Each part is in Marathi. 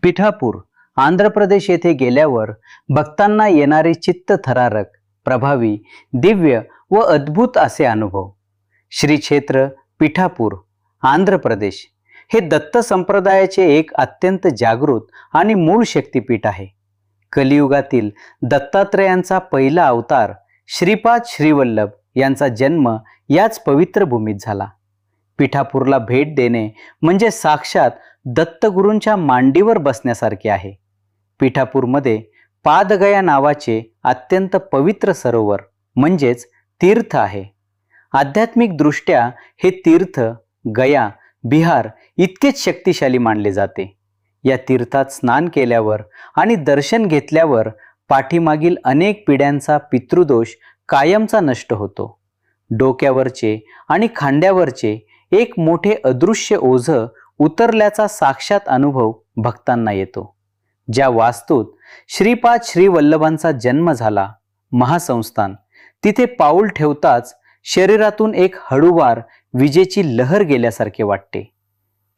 पिठापूर, आंध्र प्रदेश येथे गेल्यावर भक्तांना येणारे चित्तथरारक, प्रभावी, दिव्य व अद्भुत असे अनुभव. श्री क्षेत्र पिठापूर, आंध्र प्रदेश हे दत्त संप्रदायाचे एक अत्यंत जागृत आणि मूळ शक्तिपीठ आहे. कलियुगातील दत्तात्रेयांचा पहिला अवतार श्रीपाद श्रीवल्लभ यांचा जन्म याच पवित्र भूमीत झाला. पिठापूरला भेट देणे म्हणजे साक्षात दत्तगुरूंच्या मांडीवर बसण्यासारखे आहे. पिठापूरमध्ये पादगया नावाचे अत्यंत पवित्र सरोवर म्हणजेच तीर्थ आहे. आध्यात्मिक दृष्ट्या हे तीर्थ गया, बिहार इतकेच शक्तिशाली मानले जाते. या तीर्थात स्नान केल्यावर आणि दर्शन घेतल्यावर पाठीमागील अनेक पिढ्यांचा पितृदोष कायमचा नष्ट होतो. डोक्यावरचे आणि खांद्यावरचे एक मोठे अदृश्य ओझं उतरल्याचा साक्षात अनुभव भक्तांना येतो. ज्या वास्तूत श्रीपाद श्रीवल्लभांचा जन्म झाला, महासंस्थान, तिथे पाऊल ठेवताच शरीरातून एक हळूवार विजेची लहर गेल्यासारखे वाटते.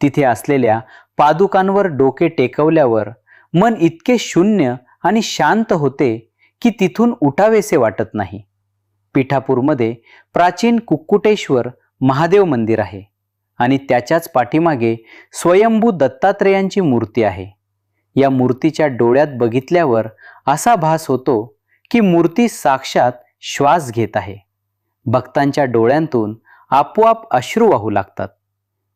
तिथे असलेल्या पादुकांवर डोके टेकवल्यावर मन इतके शून्य आणि शांत होते की तिथून उठावेसे वाटत नाही. पिठापूरमध्ये प्राचीन कुक्कुटेश्वर महादेव मंदिर आहे आणि त्याच्याच पाठीमागे स्वयंभू दत्तात्रेयांची मूर्ती आहे. या मूर्तीच्या डोळ्यात बघितल्यावर असा भास होतो की मूर्ती साक्षात श्वास घेत आहे. भक्तांच्या डोळ्यांतून आपोआप अश्रू वाहू लागतात.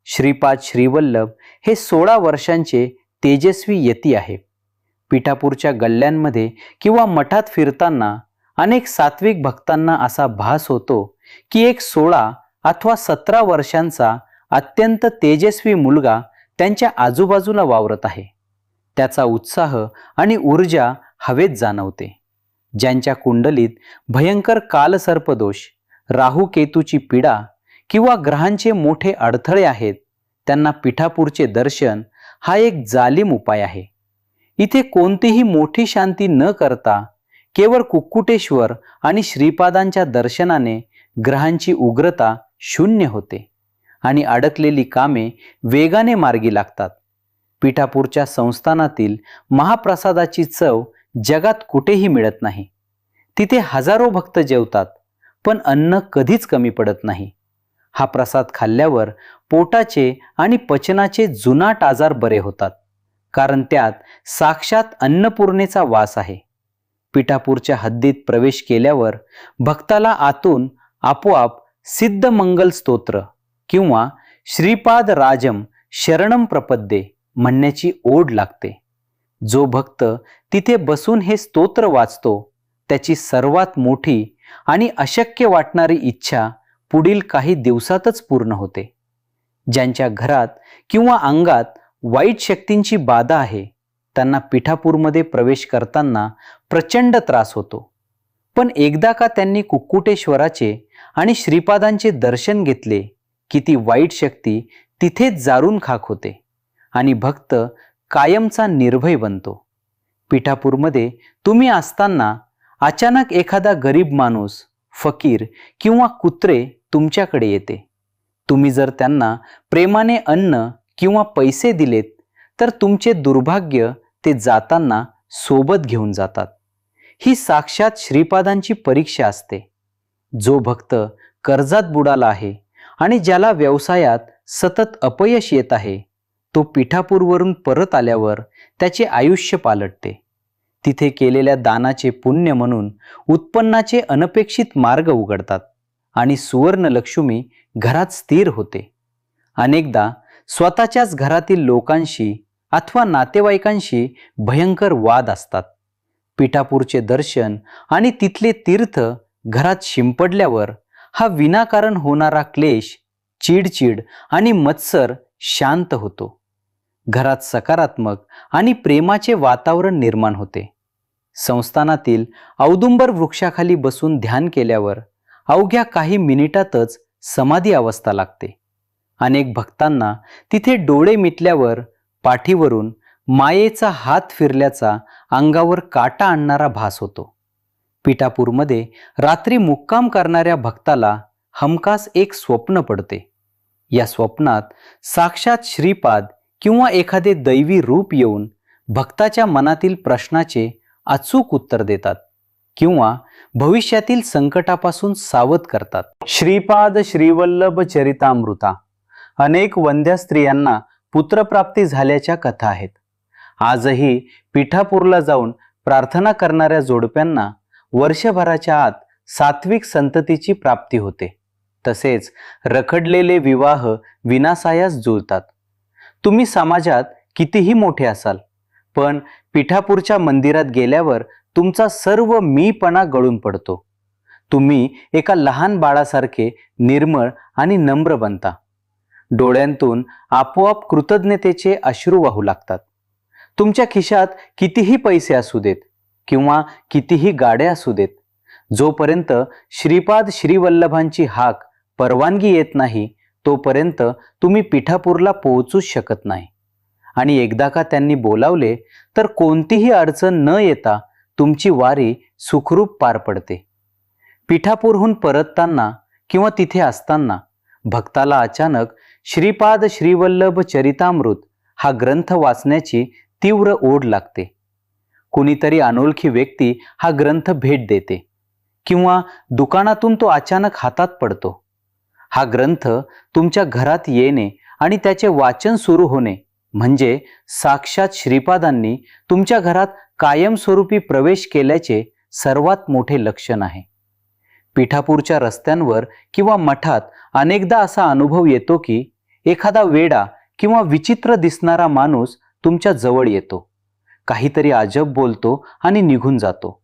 श्रीपाद श्रीवल्लभ हे 16 वर्षांचे तेजस्वी यती आहे. पिठापूरच्या गल्ल्यांमध्ये किंवा मठात फिरताना अनेक सात्विक भक्तांना असा भास होतो की एक 16 अथवा 17 वर्षांचा अत्यंत तेजस्वी मुलगा त्यांच्या आजूबाजूला वावरत आहे. त्याचा उत्साह आणि ऊर्जा हवेत जाणवते. ज्यांच्या कुंडलीत भयंकर कालसर्पदोष, राहू केतूची पीडा किंवा ग्रहांचे मोठे अडथळे आहेत, त्यांना पिठापूरचे दर्शन हा एक जालिम उपाय आहे. इथे कोणतीही मोठी शांती न करता केवळ कुक्कुटेश्वर आणि श्रीपादांच्या दर्शनाने ग्रहांची उग्रता शून्य होते आणि अडकलेली कामे वेगाने मार्गी लागतात. पिठापूरच्या संस्थानातील महाप्रसादाची चव जगात कुठेही मिळत नाही. तिथे हजारो भक्त जेवतात, पण अन्न कधीच कमी पडत नाही. हा प्रसाद खाल्ल्यावर पोटाचे आणि पचनाचे जुनाट आजार बरे होतात, कारण त्यात साक्षात अन्नपूर्णेचा वास आहे. पिठापूरच्या हद्दीत प्रवेश केल्यावर भक्ताला आतून आपोआप सिद्ध मंगल स्तोत्र किंवा श्रीपाद राजम शरणम प्रपद्ये म्हणण्याची ओढ लागते. जो भक्त तिथे बसून हे स्तोत्र वाचतो, त्याची सर्वात मोठी आणि अशक्य वाटणारी इच्छा पुढील काही दिवसातच पूर्ण होते. ज्यांच्या घरात किंवा अंगात वाईट शक्तींची बाधा आहे, त्यांना पिठापूरमध्ये प्रवेश करताना प्रचंड त्रास होतो. पण एकदा का त्यांनी कुक्कुटेश्वराचे आणि श्रीपादांचे दर्शन घेतले की ती वाईट शक्ती तिथेच जारून खाक होते आणि भक्त कायमचा निर्भय बनतो. पिठापूरमध्ये तुम्ही असताना अचानक एखादा गरीब माणूस, फकीर किंवा कुत्रे तुमच्याकडे येते. तुम्ही जर त्यांना प्रेमाने अन्न किंवा पैसे दिलेत तर तुमचे दुर्भाग्य ते जाताना सोबत घेऊन जातात. ही साक्षात श्रीपादांची परीक्षा असते. जो भक्त कर्जात बुडाला आहे आणि ज्याला व्यवसायात सतत अपयश येत आहे, तो पिठापूरवरून परत आल्यावर त्याचे आयुष्य पालटते. तिथे केलेल्या दानाचे पुण्य म्हणून उत्पन्नाचे अनपेक्षित मार्ग उघडतात आणि सुवर्णलक्ष्मी घरात स्थिर होते. अनेकदा स्वतःच्याच घरातील लोकांशी अथवा नातेवाईकांशी भयंकर वाद असतात. पिठापूरचे दर्शन आणि तिथले तीर्थ घरात शिंपडल्यावर हा विनाकारण होणारा क्लेश, चिडचिड आणि मत्सर शांत होतो. घरात सकारात्मक आणि प्रेमाचे वातावरण निर्माण होते. संस्थानातील औदुंबर वृक्षाखाली बसून ध्यान केल्यावर अवघ्या काही मिनिटातच समाधी अवस्था लागते. अनेक भक्तांना तिथे डोळे मिटल्यावर पाठीवरून मायेचा हात फिरल्याचा अंगावर काटा आणणारा भास होतो. पिठापूरमध्ये रात्री मुक्काम करणाऱ्या भक्ताला हमखास एक स्वप्न पडते. या स्वप्नात साक्षात श्रीपाद किंवा एखादे दैवी रूप येऊन भक्ताच्या मनातील प्रश्नाचे अचूक उत्तर देतात किंवा भविष्यातील संकटापासून सावध करतात. श्रीपाद श्रीवल्लभ चरितामृता. अनेक वंध्या स्त्रियांना पुत्रप्राप्ती झाल्याच्या कथा आहेत. आजही पिठापूरला जाऊन प्रार्थना करणाऱ्या जोडप्यांना वर्षभराच्या आत सात्विक संततीची प्राप्ती होते. तसेच रखडलेले विवाह विनाशायास जुळतात. तुम्ही समाजात कितीही मोठे असाल, पण पिठापूरच्या मंदिरात गेल्यावर तुमचा सर्व मीपणा गळून पडतो. तुम्ही एका लहान बाळासारखे निर्मळ आणि नम्र बनता. डोळ्यांतून आपोआप कृतज्ञतेचे अश्रू वाहू लागतात. तुमच्या खिशात कितीही पैसे असू देत किंवा कितीही गाड्या असू देत, जोपर्यंत श्रीपाद श्रीवल्लभांची हाक परवानगी येत नाही तोपर्यंत तुम्ही पिठापूरला पोहोचूच शकत नाही. आणि एकदा का त्यांनी बोलावले तर कोणतीही अडचण न येता तुमची वारी सुखरूप पार पडते. पिठापूरहून परतताना किंवा तिथे असताना भक्ताला अचानक श्रीपाद श्रीवल्लभ चरितामृत हा ग्रंथ वाचण्याची तीव्र ओढ लागते. कुणीतरी अनोळखी व्यक्ती हा ग्रंथ भेट देते किंवा दुकानातून तो अचानक हातात पडतो. हा ग्रंथ तुमच्या घरात येणे आणि त्याचे वाचन सुरू होणे म्हणजे साक्षात श्रीपादांनी तुमच्या घरात कायमस्वरूपी प्रवेश केल्याचे सर्वात मोठे लक्षण आहे. पिठापूरच्या रस्त्यांवर किंवा मठात अनेकदा असा अनुभव येतो की एखादा वेडा किंवा विचित्र दिसणारा माणूस तुमच्या जवळ येतो, काहीतरी अजब बोलतो आणि निघून जातो.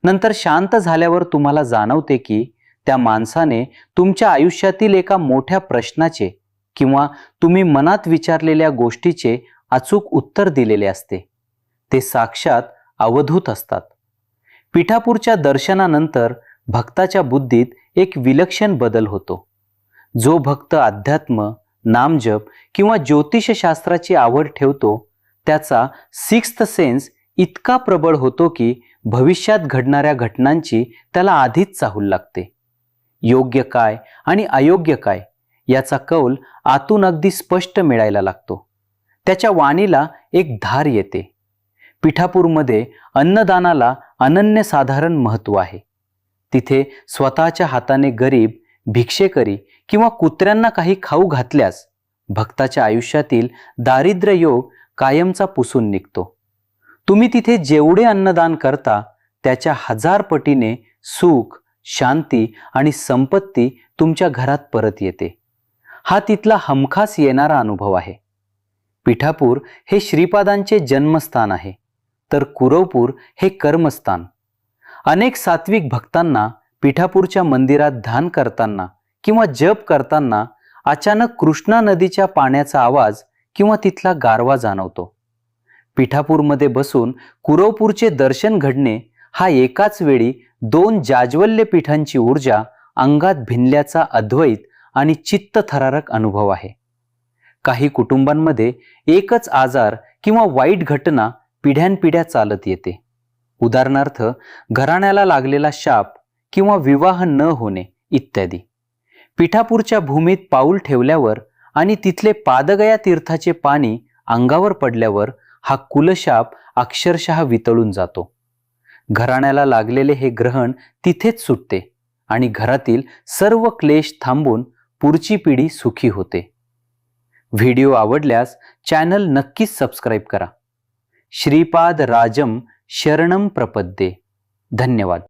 नंतर शांत झाल्यावर तुम्हाला जाणवते की त्या माणसाने तुमच्या आयुष्यातील एका मोठ्या प्रश्नाचे किंवा तुम्ही मनात विचारलेल्या गोष्टीचे अचूक उत्तर दिलेले असते. ते साक्षात अवधूत असतात. पिठापूरच्या दर्शनानंतर भक्ताच्या बुद्धीत एक विलक्षण बदल होतो. जो भक्त अध्यात्म, नामजप किंवा ज्योतिषशास्त्राची आवड ठेवतो त्याचा सिक्स्थ सेन्स इतका प्रबळ होतो की भविष्यात घडणाऱ्या घटनांची त्याला आधीच चाहूल लागते. योग्य काय आणि अयोग्य काय याचा कौल आतून अगदी स्पष्ट मिळायला लागतो. त्याच्या वाणीला एक धार येते. पिठापूरमध्ये अन्नदानाला अनन्यसाधारण महत्त्व आहे. तिथे स्वतःच्या हाताने गरीब, भिक्षेकरी किंवा कुत्र्यांना काही खाऊ घातल्यास भक्ताच्या आयुष्यातील दारिद्र्य योग कायमचा पुसून निघतो. तुम्ही तिथे जेवढे अन्नदान करता त्याच्या 1000 पटीने सुख, शांती आणि संपत्ती तुमच्या घरात परत येते. हा तिथला हमखास येणारा अनुभव आहे. पिठापूर हे श्रीपादांचे जन्मस्थान आहे, तर कुरवपूर हे कर्मस्थान. अनेक सात्विक भक्तांना पिठापूरच्या मंदिरात ध्यान करताना किंवा जप करताना अचानक कृष्णा नदीच्या पाण्याचा आवाज किंवा तिथला गारवा जाणवतो. पिठापूरमध्ये बसून कुरवपूरचे दर्शन घडणे हा एकाच वेळी 2 जाज्वल्य पीठांची ऊर्जा अंगात भिनल्याचा अद्वैत आणि चित्तथरारक अनुभव आहे. काही कुटुंबांमध्ये एकच आजार किंवा वाईट घटना पिढ्यानपिढ्या चालत येते. उदाहरणार्थ घराण्याला लागलेला शाप किंवा विवाह न होणे इत्यादी. पिठापूरच्या भूमीत पाऊल ठेवल्यावर आणि तिथले पादगया तीर्थाचे पाणी अंगावर पडल्यावर हा कुलशाप अक्षरशः वितळून जातो. घराण्याला लागलेले हे ग्रहण तिथेच सुटते आणि घरातील सर्व क्लेश थांबून पुढची पिढी सुखी होते. व्हिडिओ आवडल्यास चॅनल नक्कीच सबस्क्राईब करा. श्रीपाद राजम शरणम प्रपद्ये. धन्यवाद.